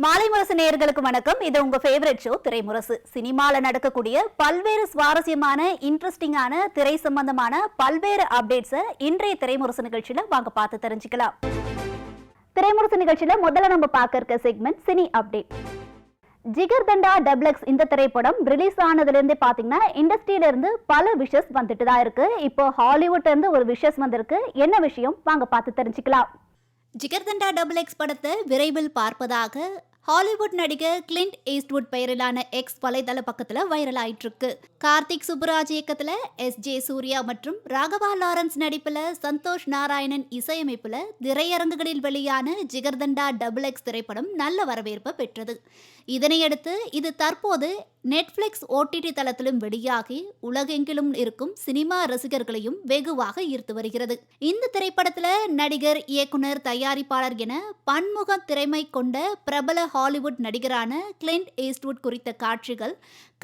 மாலை முரசு நேயர்களுக்கு வணக்கம். இது உங்க ஃபேவரட் ஷோ திரைமுரசு. சினிமால நடக்கக்கூடிய பல்வேறு சுவாரஸ்யமான இன்ட்ரெஸ்டிங்கான திரை சம்பந்தமான பல்வேறு அப்டேட்ஸை இன்றைய திரைமுரசு நிகழ்ச்சியில வாங்க பார்த்து தெரிஞ்சுக்கலாம். திரைமுரசு நிகழ்ச்சியில முதல்ல நம்ம பார்க்க இருக்க செக்மெண்ட் சினி அப்டேட். ஜிகர்தண்டா டபுள்எக்ஸ் இந்த திரைப்படம் ரிலீஸ் ஆனதுல இருந்து பாத்தீங்கன்னா இண்டஸ்ட்ரியில இருந்து பல விஷஸ் வந்துட்டு தான் இருக்கு. இப்போ ஹாலிவுட்ல இருந்து ஒரு விஷஸ் வந்திருக்கு. என்ன விஷயம் வாங்க பார்த்து தெரிஞ்சுக்கலாம். ஜிகர்தண்டா டபுள்எக்ஸ் படத்தை விரைவில் பார்ப்பதாக ஹாலிவுட் நடிகர் கிளின்ட் ஈஸ்ட்வுட் பெயரிலான எக்ஸ் வலைதள பக்கத்துல வைரல் ஆயிட்டு இருக்கு. கார்த்திக் சுப்புராஜ் இயக்கத்துல எஸ்.ஜே. சூர்யா மற்றும் ராகவா லாரன்ஸ் நடிப்புல சந்தோஷ் நாராயணன் இசையமைப்புல திரையரங்குகளில் வெளியான ஜிகர்தண்டா டபுள்எக்ஸ் திரைப்படம் நல்ல வரவேற்பை பெற்றது. இதனையடுத்து இது தற்போது நெட்ஃபிளிக்ஸ் OTT தளத்திலும் வெளியாகி உலகெங்கிலும் இருக்கும் சினிமா ரசிகர்களையும் வெகுவாக ஈர்த்து வருகிறது. இந்த திரைப்படத்துல நடிகர், இயக்குனர், தயாரிப்பாளர் என பன்முக திறமை கொண்ட பிரபல ஹாலிவுட் நடிகரான கிளின்ட் ஈஸ்ட்வுட் குறித்த காட்சிகள்,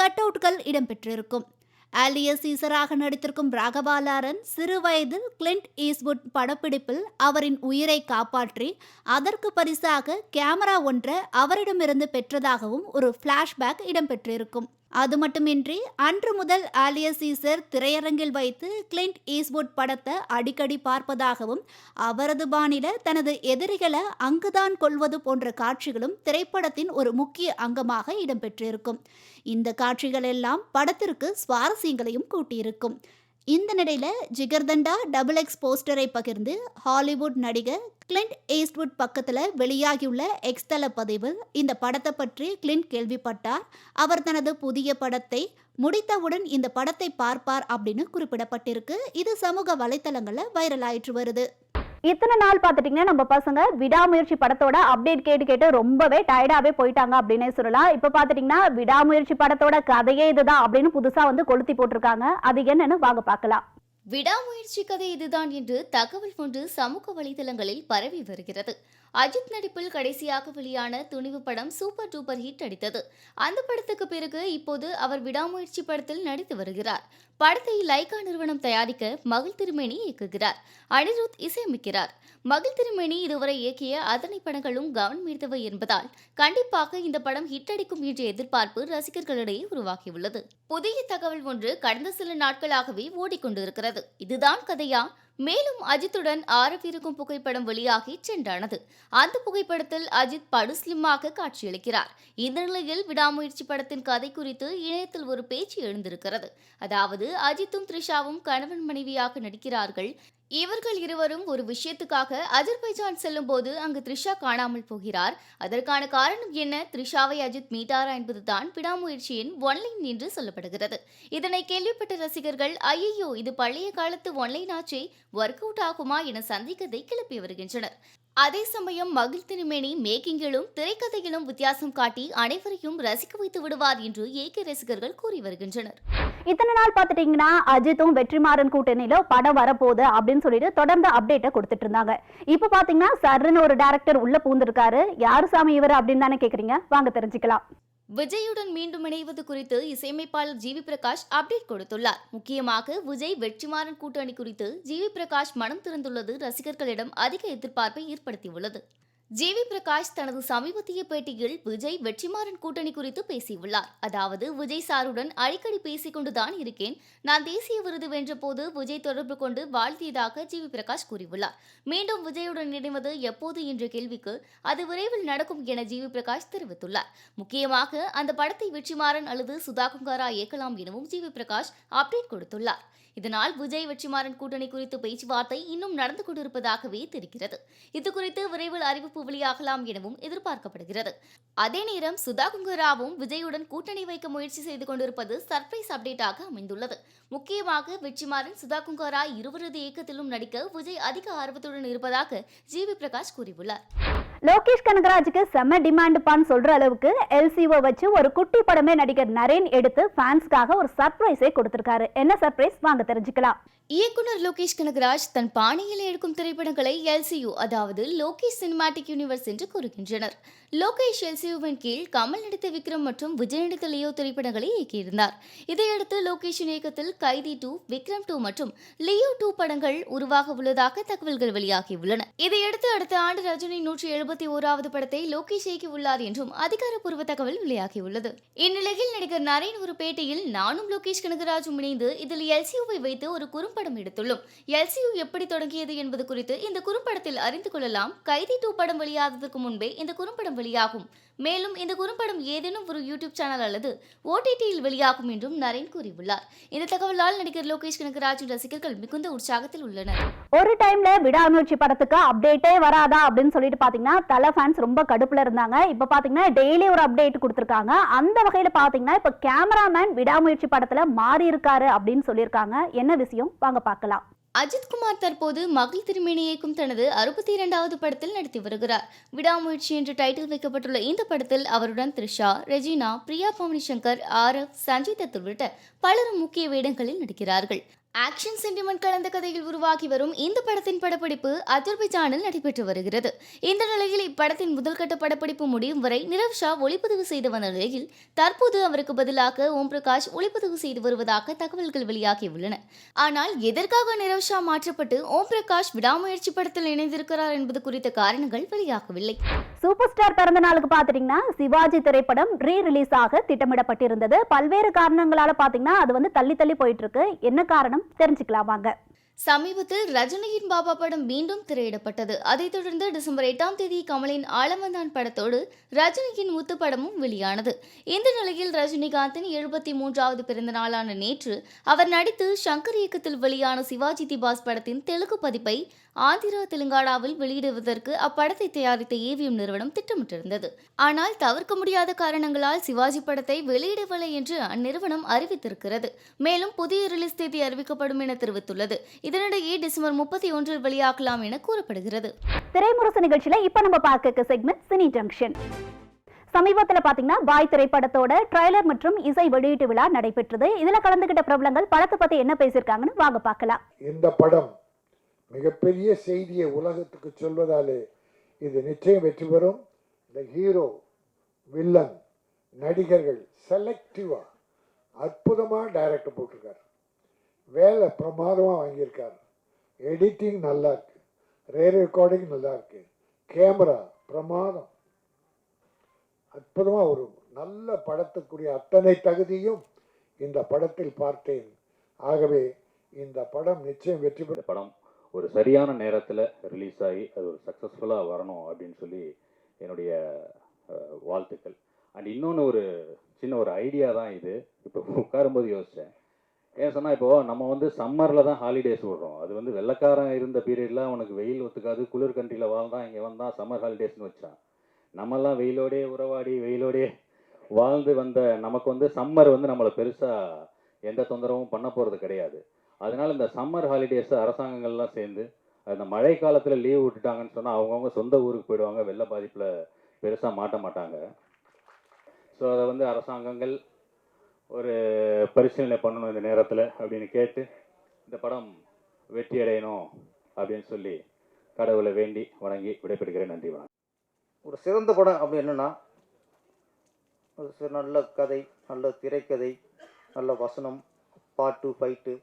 கட் அவுட்கள் இடம்பெற்றிருக்கும். ஆலியஸ் சீசராக நடித்திருக்கும் ராகவா லாரன்ஸ் சிறு வயதில் கிளின்ட் ஈஸ்ட்வுட் படப்பிடிப்பில் அவரின் உயிரை காப்பாற்றி அதற்கு பரிசாக கேமரா ஒன்றை அவரிடமிருந்து பெற்றதாகவும் ஒரு பிளாஷ்பேக் இடம்பெற்றிருக்கும். அது மட்டுமின்றி அன்று முதல் ஆலியஸ் சீசர் திரையரங்கில் வைத்து கிளின்ட் ஈஸ்ட்வுட் படத்தை அடிக்கடி பார்ப்பதாகவும் அவரது பாணியில தனது எதிரிகளை அங்குதான் கொள்வது போன்ற காட்சிகளும் திரைப்படத்தின் ஒரு முக்கிய அங்கமாக இடம்பெற்றிருக்கும். இந்த காட்சிகள் எல்லாம் படத்திற்கு சுவாரஸ்யங்களையும் கூட்டியிருக்கும். இந்த நிலையில ஜிகர்தண்டா டபுள்எக்ஸ் போஸ்டரை பகிர்ந்து ஹாலிவுட் நடிகர் கிளின்ட் ஈஸ்ட்வுட் பக்கத்துல வெளியாகியுள்ள எக்ஸ் தள பதிவில் இந்த படத்தை பற்றி கிளின்ட் கேள்விப்பட்டார். அவர் தனது புதிய படத்தை முடித்தவுடன் இந்த படத்தை பார்ப்பார் அப்படின்னு குறிப்பிடப்பட்டிருக்கு. இது சமூக வலைத்தளங்கள்ல வைரல் ஆயிட்டு வருது. இத்தனை நாள் பார்த்துட்டிங்கன்னா நம்ம பசங்க விடாமுயற்சி படத்தோட அப்டேட் கேட்டு ரொம்பவே டயர்டாகவே போயிட்டாங்க அப்படின்னே சொல்லலாம். இப்போ பார்த்துட்டிங்கன்னா விடாமுயற்சி படத்தோட கதையே இதுதான் அப்படின்னு புதுசாக கொளுத்தி போட்டிருக்காங்க. அது என்னன்னு வாங்க பார்க்கலாம். விடாமுயற்சி கதை இதுதான் என்று தகவல் ஒன்று சமூக வலைதளங்களில் பரவி வருகிறது. அஜித் நடிப்பில் கடைசியாக வெளியான துணிவு படம் சூப்பர் டூப்பர் ஹிட் அடித்தது. அந்த படத்துக்கு பிறகு இப்போது அவர் விடாமுயற்சி படத்தில் நடித்து வருகிறார். படத்தை லைகா நிறுவனம் தயாரிக்க மகிழ் திருமேனி இயக்குகிறார். அனிருத் இசையமைக்கிறார். மகிழ் திருமேனி இதுவரை இயக்கிய அத்தனை படங்களும் கவனம் ஈர்த்தவை என்பதால் கண்டிப்பாக இந்த படம் ஹிட் அடிக்கும் என்ற எதிர்பார்ப்பு ரசிகர்களிடையே உருவாகியுள்ளது. புதிய தகவல் ஒன்று கடந்த சில நாட்களாகவே ஓடிக்கொண்டிருக்கிறது. இதுதான் கதையா? மேலும் அஜித்துடன் ஆரவிருக்கும் புகைப்படம் வெளியாகி ட்ரெண்டானது. அந்த புகைப்படத்தில் அஜித் படுஸ்லிமாக காட்சியளிக்கிறார். இந்த நிலையில் விடாமுயற்சி படத்தின் கதை குறித்து இணையத்தில் ஒரு பேச்சு எழுந்திருக்கிறது. அதாவது அஜித்தும் த்ரிஷாவும் கணவன் மனைவியாக நடிக்கிறார்கள். இவர்கள் இருவரும் ஒரு விஷயத்துக்காக அஜர்பைஜான் செல்லும் போது அங்கு த்ரிஷா காணாமல் போகிறார். அதற்கான காரணம் என்ன? த்ரிஷாவை அஜித் மீட்டாரா என்பதுதான் விடாமுயற்சியின் ஒன்லைன் என்று சொல்லப்படுகிறது. இதனை கேள்விப்பட்ட ரசிகர்கள் ஐயோ இது பழைய காலத்து ஒன்லைன் ஆச்சே, ஒர்க் அவுட் ஆகுமா என சந்தேகத்தை கிளப்பி வருகின்றனர். அதே சமயம் மகிழ் திருமேனி மேக்கிங்கிலும் திரைக்கதையிலும் வித்தியாசம் காட்டி அனைவரையும் ரசிக்க வைத்து விடுவார் என்று ஏகே ரசிகர்கள் கூறி வருகின்றனர். இத்தனை நாள் பார்த்துட்டீங்கன்னா அஜித்தும் வெற்றிமாறன் கூட்டணியில படம் வரப்போகுது அப்படின்னு சொல்லிட்டு தொடர்ந்து அப்டேட்டை கொடுத்துட்டு இருந்தாங்க. இப்ப பாத்தீங்கன்னா சர்ன்னு ஒரு டைரக்டர் உள்ள பூந்திருக்காரு. யாரு சாமி இவர் அப்படின்னு தானே கேக்குறீங்க, வாங்க தெரிஞ்சுக்கலாம். விஜயுடன் மீண்டும் இணைவது குறித்து இசையமைப்பாளர் ஜிவி பிரகாஷ் அப்டேட் கொடுத்துள்ளார். முக்கியமாக விஜய் வெற்றிமாறன் கூட்டணி குறித்து ஜிவி பிரகாஷ் மனம் திறந்துள்ளது ரசிகர்களிடம் அதிக எதிர்பார்ப்பை ஏற்படுத்தியுள்ளது. ஜிவி பிரகாஷ் தனது சமீபத்திய பேட்டியில் விஜய் வெற்றிமாறன் கூட்டணி குறித்து பேசியுள்ளார். அதாவது விஜய் சாருடன் அடிக்கடி பேசிக்கொண்டுதான் இருக்கேன். நான் தேசிய விருது வென்ற போது விஜய் தொடர்பு கொண்டு வாழ்த்தியதாக ஜிவி பிரகாஷ் கூறியுள்ளார். மீண்டும் விஜயுடன் இணைவது எப்போது என்ற கேள்விக்கு அது விரைவில் நடக்கும் என ஜிவி பிரகாஷ் தெரிவித்துள்ளார். முக்கியமாக அந்த படத்தை வெற்றிமாறன் அல்லது சுதா குங்காரா இயக்கலாம் எனவும் ஜிவி பிரகாஷ் அப்டேட் கொடுத்துள்ளார். இதனால் விஜய் வெற்றிமாறன் கூட்டணி குறித்து பேச்சுவார்த்தை இன்னும் நடந்து கொண்டிருப்பதாகவே தெரிகிறது. இதுகுறித்து விரைவில் அறிவிப்பு வெளியாகலாம் எனவும் எதிர்பார்க்கப்படுகிறது. அதே நேரம் சுதா குங்கராவும் விஜயுடன் கூட்டணி வைக்க முயற்சி செய்து கொண்டிருப்பது சர்ப்ரைஸ் அப்டேட்டாக அமைந்துள்ளது. முக்கியமாக வெற்றிமாறன், சுதா குங்காரா இருவரது இயக்கத்திலும் நடிக்க விஜய் அதிக ஆர்வத்துடன் இருப்பதாக ஜிவி பிரகாஷ் கூறியுள்ளார். லோகேஷ் கனகராஜுக்கு செம்ம டிமாண்ட் பான்னு சொல்ற அளவுக்கு எல்சிஓ வச்சு ஒரு குட்டி படமே நடிகர் நரேன் எடுத்து ஃபேன்ஸ்க்காக ஒரு சர்ப்ரைஸே கொடுத்திருக்காரு. என்ன சர்ப்ரைஸ் வாங்க தெரிஞ்சுக்கலாம். இயக்குனர் லோகேஷ் கனகராஜ் தன் பாணியில் எடுக்கும் திரைப்படங்களை எல்சியூ அதாவது லோகேஷ் சினிமாட்டிக் யூனிவர்ஸ் என்று கூறுகின்றனர். லோகேஷ் எல்சியூவின் கீழ் கமல் நடித்த விக்ரம் மற்றும் விஜய் நடித்த லியோ திரைப்படங்களை இயக்கியிருந்தார். இதையடுத்து லோகேஷின் இயக்கத்தில் கைதி 2, விக்ரம் 2 மற்றும் லியோ 2 படங்கள் உருவாக உள்ளதாக தகவல்கள் வெளியாகியுள்ளன. இதையடுத்து அடுத்த ஆண்டு ரஜினி 170 71வது படத்தை லோகேஷ் இயக்கி உள்ளார் என்றும் அதிகாரப்பூர்வ தகவல் வெளியாகியுள்ளது. இந்நிலையில் நடிகர் நரேன் ஒரு பேட்டியில், நானும் லோகேஷ் கனகராஜும் இணைந்து இதில் எல்சியூவை வைத்து ஒரு குறும்படம் எடுத்துள்ளோம். எல்சியூ எப்படி தொடங்கியது என்பது குறித்து இந்த குறும்படத்தில் அறிந்து கொள்ளலாம். கைதி 2 படம் வெளியாவதற்கு முன்பே இந்த குறும்படம் வெளியாகும். மேலும் இந்த குறும்படம் ஏதேனும் ஒரு யூடியூப் சேனல் அல்லது OTTயில் வெளியாகும் என்றும் நரேன் கூறியுள்ளார். இந்த தகவலால் நடிகர் லோகேஷ் கனகராஜின் ரசிகர்கள் மிகுந்த உற்சாகத்தில் உள்ளனர். ஒரு டைம்ல விடாமுயற்சி படத்துக்கு அப்டேட்டே வராதா அப்படின்னு சொல்லிட்டு பாத்தீங்கன்னா தல ஃபேன்ஸ் ரொம்ப கடுப்புல இருந்தாங்க. இப்ப பாத்தீங்கன்னா டெய்லி ஒரு அப்டேட் கொடுத்திருக்காங்க. அந்த வகையில பாத்தீங்கன்னா இப்ப கேமராமேன் விடாமுயற்சி படத்துல மாறி இருக்காரு அப்படின்னு சொல்லியிருக்காங்க. என்ன விஷயம் வாங்க பார்க்கலாம். அஜித் குமார் தற்போது மகள் திருமேனி இயக்கும் தனது 62வது படத்தில் நடித்து வருகிறார். விடாமுயற்சி என்று டைட்டில் வைக்கப்பட்டுள்ள இந்த படத்தில் அவருடன் த்ரிஷா, ரெஜினா, பிரியா பவானி சங்கர், RF, சஞ்சய் தத் உள்ளிட்ட பலரும் முக்கிய வேடங்களில் நடிக்கிறார்கள். ஆக்ஷன் சென்டிமெண்ட் கலந்த கதையில் உருவாகி வரும் இந்த படத்தின் படப்பிடிப்பு அஜர்பைஜானில் நடைபெற்று வருகிறது. இந்த நிலையில் இப்படத்தின் முதல்கட்ட படப்பிடிப்பு முடியும் வரை நிரவ் ஷா ஒளிப்பதிவு செய்து வந்த நிலையில் தற்போது அவருக்கு பதிலாக ஓம் பிரகாஷ் ஒளிப்பதிவு செய்து வருவதாக தகவல்கள் வெளியாகியுள்ளன. ஆனால் எதற்காக நிரவ் ஷா மாற்றப்பட்டு ஓம் பிரகாஷ் விடாமுயற்சி படத்தில் இணைந்திருக்கிறார் என்பது குறித்த காரணங்கள் வெளியாகவில்லை. சூப்பர் ஸ்டார் பிறந்த நாளுக்கு பாத்தீங்கன்னா சிவாஜி திரைப்படம் ரீ-ரிலீஸ் ஆக திட்டமிடப்பட்டிருந்தது. பல்வேறு காரணங்களால பாத்தீங்கன்னா அது தள்ளி போயிட்டு இருக்கு. என்ன காரணம் தெரிஞ்சுக்கலாம் வாங்க. சமீபத்தில் ரஜினியின் பாபா படம் மீண்டும் திரையிடப்பட்டது. அதைத் தொடர்ந்து டிசம்பர் 8ஆம் தேதி கமலின் ஆலவந்தான் படத்தோடு ரஜினியின் முத்து படமும் வெளியானது. இந்த நிலையில் ரஜினிகாந்தின் 73வது பிறந்த நாளான நேற்று அவர் நடித்து சங்கர் இயக்கத்தில் வெளியான சிவாஜி தி பாஸ் படத்தின் தெலுங்கு பதிப்பை ஆந்திரா தெலுங்கானாவில் வெளியிடுவதற்கு அப்படத்தை தயாரித்த AVM நிறுவனம் திட்டமிட்டிருந்தது. ஆனால் தவிர்க்க முடியாத காரணங்களால் சிவாஜி படத்தை வெளியிடவில்லை என்று அந்நிறுவனம் அறிவித்திருக்கிறது. மேலும் புதிய ரிலீஸ் தேதி அறிவிக்கப்படும் என தெரிவித்துள்ளது. இதனிடையே டிசம்பர் 31 வெளியாகலாம் என கூறப்படுகிறது. திரைமுரசு நிகழ்ச்சியில இப்ப நம்ம பார்க்க செக்மெண்ட் சினி ஜங்ஷன். சமீபத்தில் பாத்தீங்கன்னா பாய் திரைப்படத்தோட ட்ரைலர் மற்றும் இசை வெளியீட்டு விழா நடைபெற்றது. இதுல கலந்துகிட்ட பிரபலங்கள் படத்தை பத்தி என்ன பேசியிருக்காங்கன்னு வாங்க பார்க்கலாம். இந்த படம் மிகப்பெரிய செய்தியை உலகத்துக்கு சொல்வதாலே இது நிச்சயம் வெற்றி பெறும். இந்த ஹீரோ, வில்லன், நடிகர்கள் செலக்டிவா அற்புதமா டைரக்டர் போட்டிருக்காரு. வேலை பிரமாதமா வாங்கியிருக்காரு. எடிட்டிங் நல்லா இருக்கு, ரெக்கார்டிங் நல்லா இருக்கு, கேமரா பிரமாதம். அற்புதமா ஒரு நல்ல படத்துக்குரிய அத்தனை தகுதியும் இந்த படத்தில் பார்த்தேன். ஆகவே இந்த படம் நிச்சயம் வெற்றி பெறும். படம் ஒரு சரியான நேரத்தில் ரிலீஸ் ஆகி அது ஒரு சக்ஸஸ்ஃபுல்லாக வரணும் அப்படின்னு சொல்லி என்னுடைய வாழ்த்துக்கள். அண்ட் இன்னொன்று ஒரு சின்ன ஒரு ஐடியா தான் இது. இப்போ உட்காரும்போது யோசித்தேன். ஏன் சொன்னால் இப்போது நம்ம சம்மரில் தான் ஹாலிடேஸ் விடுறோம். அது வெள்ளைக்காரன் இருந்த பீரியடில் அவனுக்கு வெயில் ஒத்துக்காது, குளிர் கண்ட்ரியில் வாழ்ந்தான், இங்கே வந்தான் சம்மர் ஹாலிடேஸ்னு வச்சான். நம்மெல்லாம் வெயிலோடே உறவாடி வெயிலோடே வாழ்ந்து வந்த நமக்கு சம்மர் நம்மளை பெருசாக எந்த தொந்தரவும் பண்ண போகிறது கிடையாது. அதனால் இந்த சம்மர் ஹாலிடேஸை அரசாங்கங்கள்லாம் சேர்ந்து அந்த மழை காலத்தில் லீவ் விட்டுட்டாங்கன்னு சொன்னால் அவங்கவுங்க சொந்த ஊருக்கு போயிடுவாங்க, வெள்ள பாதிப்பில் பெருசாக மாட்ட மாட்டாங்க. ஸோ அதை அரசாங்கங்கள் ஒரு பரிசீலனை பண்ணணும் இந்த நேரத்தில் அப்படின்னு கேட்டு இந்த படம் வெற்றி அடையணும் அப்படின்னு சொல்லி கடவுளை வேண்டி வணங்கி விடைபெறுகிறேன். நன்றி, வணக்கம். ஒரு சிறந்த படம் அப்படி என்னென்னா, ஒரு நல்ல கதை, நல்ல திரைக்கதை, நல்ல வசனம், பாட்டு, ஃபைட்டு.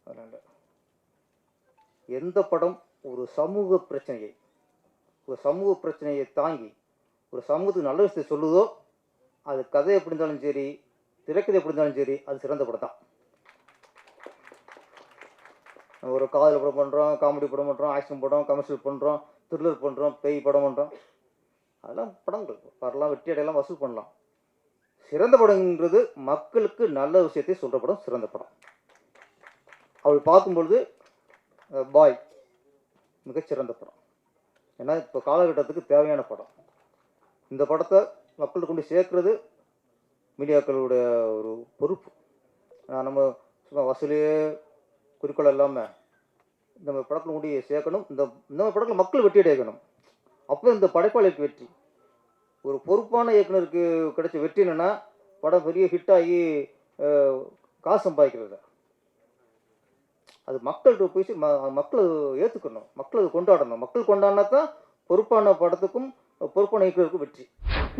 அதனால் எந்த படம் ஒரு சமூக பிரச்சனையை தாங்கி ஒரு சமூகத்துக்கு நல்ல விஷயத்தை சொல்லுதோ, அது கதை எப்படி இருந்தாலும் சரி, திரைக்கதை எப்படி இருந்தாலும் சரி, அது சிறந்த படம் தான். ஒரு காதல் படம் பண்ணுறோம், காமெடி படம் பண்ணுறோம், ஆக்ஷன் படம், கமர்ஷியல் பண்ணுறோம், த்ரில்லர் பண்ணுறோம், பேய் படம் பண்ணுறோம். அதெல்லாம் படங்கள் வரலாம், வெற்றி அடையலாம், வசூல் பண்ணலாம். சிறந்த படம்ன்றது மக்களுக்கு நல்ல விஷயத்தை சொல்கிற படம் சிறந்த படம். அவள் பார்க்கும்பொழுது பாய் மிகச்சிறந்த படம். ஏன்னா இப்போ காலகட்டத்துக்கு தேவையான படம். இந்த படத்தை மக்களுக்கு கொண்டு சேர்க்கறது மீடியாக்களுடைய ஒரு பொறுப்பு. நம்ம சும்மா வசூலே குறிக்கோள் இல்லாமல் இந்த படத்தில் கொண்டு சேர்க்கணும். இந்த படத்தில் மக்கள் வெற்றி அடையணும். அப்போ இந்த படைப்பாளிக்கு வெற்றி. ஒரு பொறுப்பான இயக்குனருக்கு கிடைச்ச வெற்றி என்னென்னா, படம் பெரிய ஹிட் ஆகி காசு சம்பாதிக்கிறது. அது மக்கள்கிட்ட போய் மக்கள் ஏற்றுக்கணும், மக்கள் கொண்டாடணும். மக்கள் கொண்டாடினா தான் பொறுப்பான படத்துக்கும் பொறுப்பான இயக்குனருக்கும் வெற்றி.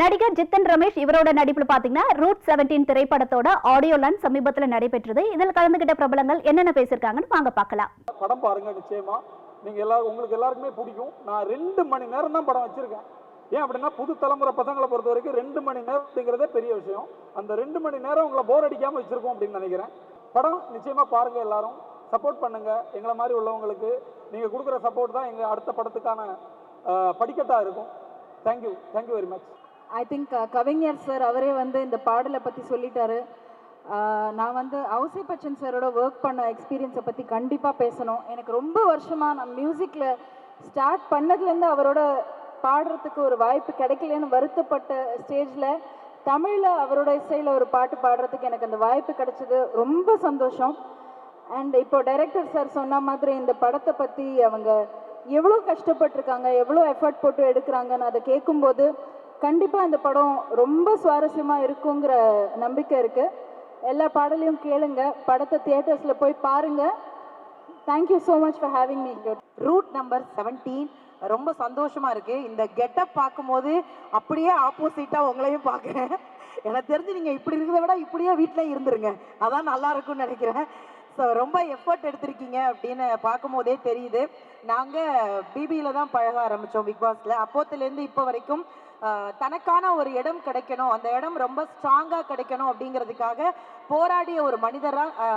நடிகர் ஜித்தன் ரமேஷ் இவரோட நடிப்புல பாத்தீங்கன்னா ரூட் 17 திரைப்படத்தோட ஆடியோ லான்ச் சமீபத்தில் நடைபெற்றது. இதில் கலந்துகிட்ட பிரபலங்கள் என்னென்ன பேசியிருக்காங்கன்னு வாங்க பார்க்கலாம். படம் பாருங்க, நிச்சயமா உங்களுக்கு எல்லாருக்குமே பிடிக்கும். நான் 2 மணி நேரம் தான் படம் வச்சுருக்கேன். ஏன் அப்படின்னா புது தலைமுறை பசங்களை பொறுத்த வரைக்கும் 2 மணி நேரம் அப்படிங்கிறதே பெரிய விஷயம். அந்த 2 மணி நேரம் உங்களை போர் அடிக்காமல் வச்சுருக்கோம் அப்படின்னு நினைக்கிறேன். படம் நிச்சயமாக பாருங்கள், எல்லாரும் சப்போர்ட் பண்ணுங்கள். எங்களை மாதிரி உள்ளவங்களுக்கு நீங்கள் கொடுக்குற சப்போர்ட் தான் எங்கள் அடுத்த படத்துக்கான படிக்கட்டாக இருக்கும். Thank you very much. I think கவிஞர் சார் அவரே வந்து இந்த பாடலை பற்றி சொல்லிட்டாரு. நான் வந்து ஔசேப் பச்சன் சாரோட ஒர்க் பண்ண எக்ஸ்பீரியன்ஸை பற்றி கண்டிப்பாக பேசணும். எனக்கு ரொம்ப வருஷமாக நான் மியூசிக்கில் ஸ்டார்ட் பண்ணதுலேருந்து அவரோட பாடுறதுக்கு ஒரு வாய்ப்பு கிடைக்கலன்னு வருத்தப்பட்ட ஸ்டேஜில் தமிழில் அவரோட இசையில் ஒரு பாட்டு பாடுறதுக்கு எனக்கு அந்த வாய்ப்பு கிடைச்சது ரொம்ப சந்தோஷம். அண்ட் இப்போ டைரக்டர் சார் சொன்ன மாதிரி இந்த படத்தை பற்றி அவங்க எவ்வளோ கஷ்டப்பட்டிருக்காங்க, எவ்வளோ எஃபர்ட் போட்டு எடுக்கிறாங்கன்னு அதை கேட்கும்போது கண்டிப்பாக இந்த படம் ரொம்ப சுவாரஸ்யமாக இருக்குங்கிற நம்பிக்கை இருக்குது. எல்லா பாடலையும் கேளுங்க, படத்தை தியேட்டர்ஸில் போய் பாருங்கள். Thank you so much for having me. Route number 17 ரொம்ப சந்தோஷமாக இருக்குது. இந்த கெட்டப் பார்க்கும்போது அப்படியே ஆப்போசிட்டாக உங்களையும் பார்க்குறேன். எனக்கு தெரிஞ்சு நீங்கள் இப்படி இருக்கிறத விட இப்படியே வீட்டில் இருந்துருங்க, அதான் நல்லா இருக்கும்னு நினைக்கிறேன். ஸோ ரொம்ப எஃபர்ட் எடுத்திருக்கீங்க அப்படின்னு பார்க்கும்போதே தெரியுது. நாங்கள் பிபியில் தான் பழக ஆரம்பித்தோம் பிக் பாஸில். அப்போத்துலேருந்து இப்போ வரைக்கும் தனக்கான ஒரு இடம் கிடைக்கணும், அந்த இடம் ரொம்ப ஸ்ட்ராங்காக கிடைக்கணும் அப்படிங்கிறதுக்காக போராடிய ஒரு மனிதராக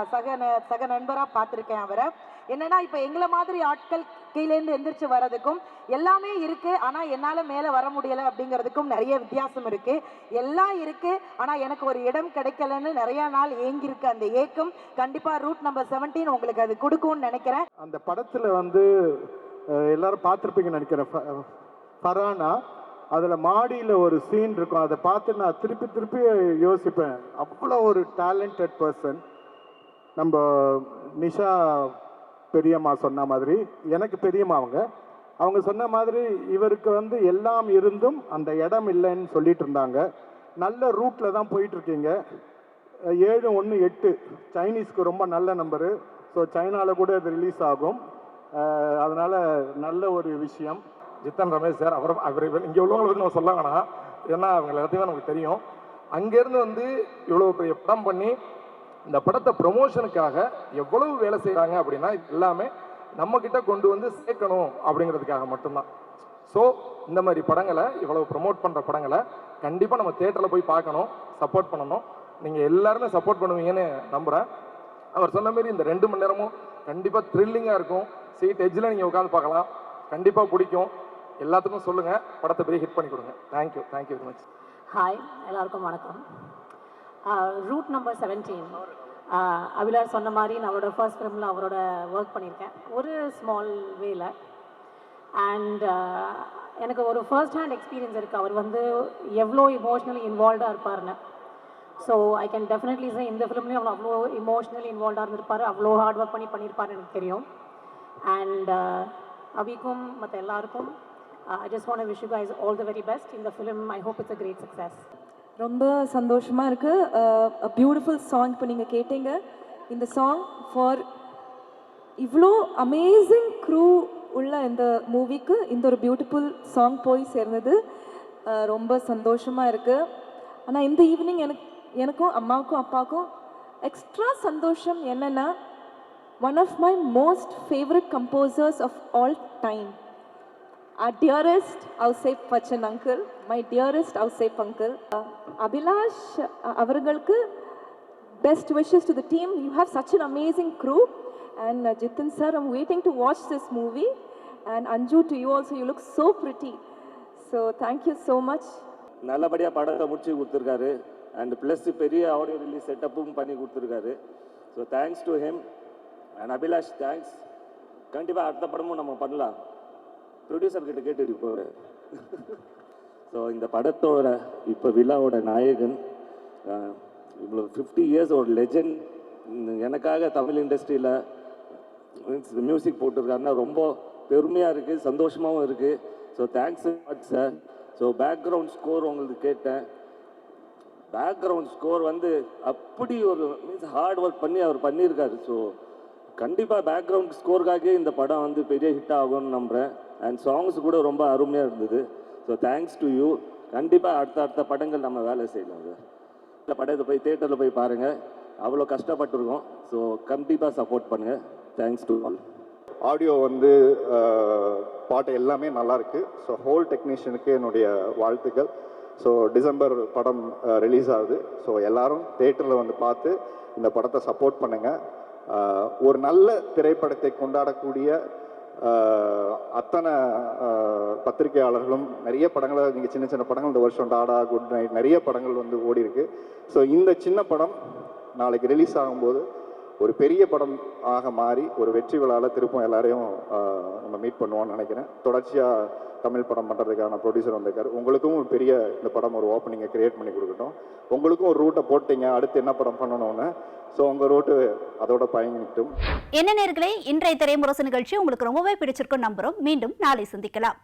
சக நண்பராக பார்த்துருக்கேன் அவரை. என்னன்னா இப்போ எங்களை மாதிரி ஆட்கள் கீழேருந்து எந்திரிச்சு வர்றதுக்கும் எல்லாமே இருக்குது, ஆனால் என்னால் மேலே வர முடியலை அப்படிங்கிறதுக்கும் நிறைய வித்தியாசம் இருக்குது. எல்லாம் இருக்குது, ஆனால் எனக்கு ஒரு இடம் கிடைக்கலன்னு நிறையா நாள் ஏங்கியிருக்கு. அந்த ஏக்கம் கண்டிப்பாக ரூட் நம்பர் 17 உங்களுக்கு அது கொடுக்கும்னு நினைக்கிறேன். அந்த படத்தில் வந்து எல்லாரும் பார்த்துருப்பீங்கன்னு நினைக்கிறேன். ஃபரானா அதில் மாடியில் ஒரு சீன் இருக்கும், அதை பார்த்து நான் திருப்பி யோசிப்பேன். அவ்வளோ ஒரு டேலண்டட் பர்சன். நம்ம நிஷா பெரியம்மா சொன்ன மாதிரி, எனக்கு பெரியம்மா அவங்க சொன்ன மாதிரி இவருக்கு வந்து எல்லாம் இருந்தும் அந்த இடம் இல்லைன்னு சொல்லிட்டு இருந்தாங்க. நல்ல ரூட்டில் தான் போயிட்டுருக்கீங்க. 718 சைனீஸ்க்கு ரொம்ப நல்ல நம்பரு. ஸோ சைனாவில் கூட இது ரிலீஸ் ஆகும். அதனால் நல்ல ஒரு விஷயம். ஜித்தன் ரமேஷ் சார், அவர் இங்கே உள்ளவங்களுக்கு நம்ம சொல்ல வேணாம், ஏன்னா அவங்க எல்லாத்தையும் நமக்கு தெரியும். அங்கேருந்து வந்து இவ்வளோ பெரிய படம் பண்ணி இந்த படத்தை ப்ரொமோஷனுக்காக எவ்வளவு வேலை செய்கிறாங்க அப்படின்னா எல்லாமே நம்மக்கிட்ட கொண்டு வந்து சேர்க்கணும் அப்படிங்கிறதுக்காக மட்டும்தான். ஸோ இந்த மாதிரி படங்களை, இவ்வளவு ப்ரொமோட் பண்ணுற படங்களை கண்டிப்பாக நம்ம தியேட்டரில் போய் பார்க்கணும், சப்போர்ட் பண்ணணும். நீங்கள் எல்லாருமே சப்போர்ட் பண்ணுவீங்கன்னு நம்புகிறேன். அவர் சொன்ன மாதிரி இந்த 2 மணி நேரமும் கண்டிப்பாக த்ரில்லிங்காக இருக்கும். சீட் எட்ஜில் நீங்கள் உட்காந்து பார்க்கலாம், கண்டிப்பாக பிடிக்கும். எல்லாத்துக்கும் சொல்லுங்கள், படத்தை பெரிய ஹிட் பண்ணி கொடுங்க. Thank you very much. ஹாய், எல்லாருக்கும் வணக்கம். ரூட் நம்பர் 17 அபிலாஷ் சொன்ன மாதிரி நான் அவரோட ஃபர்ஸ்ட் ஃபிலிமில் அவரோட ஒர்க் பண்ணியிருக்கேன் ஒரு ஸ்மால் வேல. அண்ட் எனக்கு ஒரு ஃபர்ஸ்ட் ஹேண்ட் எக்ஸ்பீரியன்ஸ் இருக்குது அவர் வந்து எவ்வளோ இமோஷ்னலி இன்வால்வ்டாக இருப்பார்னு. So I can definitely say இந்த ஃபிலிம்லேயும் அவ்வளோ இமோஷ்னலி இன்வால்வ்டாக இருந்திருப்பார், அவ்வளோ ஹார்ட் ஒர்க் பண்ணியிருப்பாருன்னு எனக்கு தெரியும். அண்ட் அபிக்கும் மற்ற எல்லாருக்கும் I just want to wish you guys all the very best in the film. I hope it's a great success. ரொம்ப சந்தோஷமாக இருக்குது. பியூட்டிஃபுல் சாங் இப்போ நீங்கள் கேட்டீங்க. இந்த சாங் ஃபார் இவ்வளோ அமேசிங் க்ரூ உள்ள இந்த மூவிக்கு இந்த ஒரு பியூட்டிஃபுல் சாங் போய் சேர்ந்தது ரொம்ப சந்தோஷமாக இருக்குது. ஆனால் இந்த ஈவினிங் எனக்கும் அம்மாவுக்கும் அப்பாவுக்கும் எக்ஸ்ட்ரா சந்தோஷம் என்னென்னா, one of my most favourite composers of all time, our dearest Ousep Bachchan uncle, my dearest Ousep uncle, Abhilash avargalku best wishes to the team. You have such an amazing crew. And Jithan sir, I'm waiting to watch this movie. And Anju, to you also, you look so pretty. So thank you so much. நல்லபடியாக படத்தை முடிச்சு கொடுத்துருக்காரு. And plus பெரிய audio release செட்டப்பும் பண்ணி கொடுத்துருக்காரு. So thanks to him. And Abhilash thanks. கண்டிப்பாக அடுத்த படமும் நம்ம பண்ணலாம். ப்ரொடியூசர்கிட்ட கேட்டு போகிற. ஸோ இந்த படத்தோட இப்போ விழாவோட நாயகன், இவ்வளோ 50 இயர்ஸ் ஒரு லெஜண்ட், எனக்காக தமிழ் இண்டஸ்ட்ரியில் மியூசிக் போட்டிருக்காருன்னா ரொம்ப பெருமையாக இருக்குது, சந்தோஷமாகவும் இருக்குது. So thanks sir. So background score உங்களுக்கு கேட்டேன். பேக்ரவுண்ட் ஸ்கோர் வந்து அப்படி ஒரு ஹார்ட் ஒர்க் பண்ணி அவர் பண்ணியிருக்காரு. ஸோ கண்டிப்பாக பேக்ரவுண்ட் ஸ்கோருக்காகவே இந்த படம் வந்து பெரிய ஹிட் ஆகும்னு நம்புகிறேன். அண்ட் சாங்ஸ் கூட ரொம்ப அருமையாக இருந்தது. So thanks to you. கண்டிப்பாக அடுத்த படங்கள் நம்ம வேலை செய்யலாம். இந்த படத்தை போய் தியேட்டரில் போய் பாருங்கள், அவ்வளோ கஷ்டப்பட்டுருக்கோம். ஸோ கண்டிப்பாக சப்போர்ட் பண்ணுங்கள். Thanks to all. ஆடியோ வந்து பாட்டு எல்லாமே நல்லாயிருக்கு. ஸோ ஹோல் டெக்னீஷியனுக்கு என்னுடைய வாழ்த்துக்கள். ஸோ டிசம்பர் படம் ரிலீஸ் ஆகுது. ஸோ எல்லாரும் தேட்டரில் வந்து பார்த்து இந்த படத்தை சப்போர்ட் பண்ணுங்கள். ஒரு நல்ல திரைப்படத்தை கொண்டாடக்கூடிய அத்தனை பத்திரிகையாளர்களும் நிறைய படங்களை, நீங்கள் சின்ன சின்ன படங்கள் இந்த வருஷம் டாடா, குட் நைட், நிறைய படங்கள் வந்து ஓடி இருக்கு. ஸோ இந்த சின்ன படம் நாளைக்கு ரிலீஸ் ஆகும்போது ஒரு பெரிய படம் ஆக மாறி ஒரு வெற்றி விழாவில் திருப்பம் எல்லாரையும் நம்ம மீட் பண்ணுவோம்னு நினைக்கிறேன். தொடர்ச்சியாக தமிழ் படம் பண்ணுறதுக்கான ப்ரொடியூசர் வந்திருக்காரு. உங்களுக்கும் ஒரு பெரிய இந்த படம் ஒரு ஓப்பனிங்கை கிரியேட் பண்ணி கொடுக்கட்டும். உங்களுக்கும் ஒரு ரூட்டை போட்டீங்க, அடுத்து என்ன படம் பண்ணணும்னு. ஸோ உங்கள் ரூட்டு அதோட பயணிட்டும். என்ன நேயர்களே, இன்றைய திரைமுரசு நிகழ்ச்சி உங்களுக்கு ரொம்பவே பிடிச்சிருக்கும் நம்புறோம். மீண்டும் நாளை சந்திக்கலாம்.